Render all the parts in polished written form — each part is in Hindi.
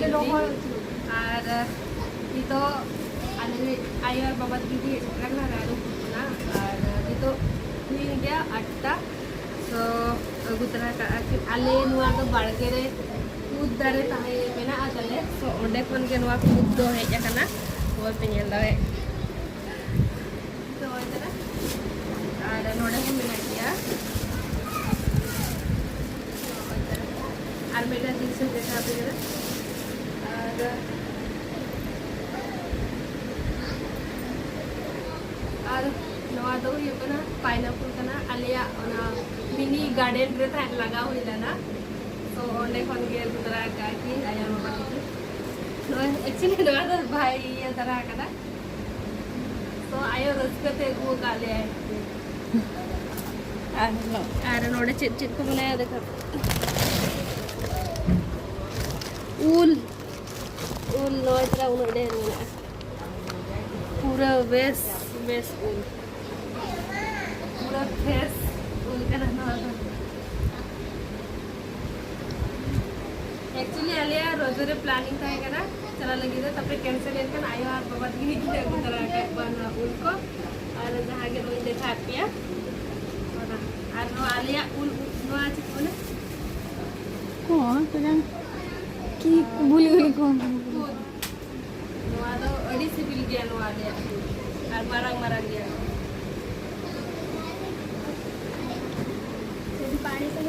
আর itu ayo আর বাবা দিদি এসে না আর itu ini dia 8টা so गुतरा का आले नुआ तो बाड़के रे कूद दारे ताहे मेना आतले so onde kon ke नुआ कूद दो है jakana वो पे नेल दावे तो इतना और नोडे को मिला दिया और मेरा दिल से देखा पे और नवा दो ये कना पाइनएप्पल कना आलिया ओना मिनी गार्डन रे था लगा हुई ना तो ओंडे कोन के तरह का की आया नो पाटी तो एक्चुअली नवा तो भाई ये तरह का तो आयो रसकते वो काले आरे नोडे चिट चिट को बनाया देखो ऊल ऊल नो इतना उन्होंने पूरा बेस ऊल पूरा फेस ऊल का रहना था एक्चुअली आलिया रोजरे प्लानिंग था क्या चला लगी था तब पे कैंसिल करके आयो और बाबा दी की तरह का बना ऊल को और जहाँ के रोज देखा पिया और नो आलिया ऊल नो आज कौन तो जान की भूल गई कौन नो आदो अड़ी सिबिल गया नो आलिया और मारंग गया पानी से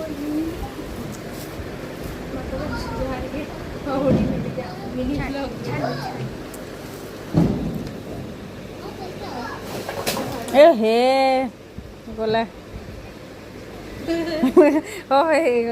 मतलब सुधार के होड़ी में गया मिनी ब्लॉग ए हे बोला ओए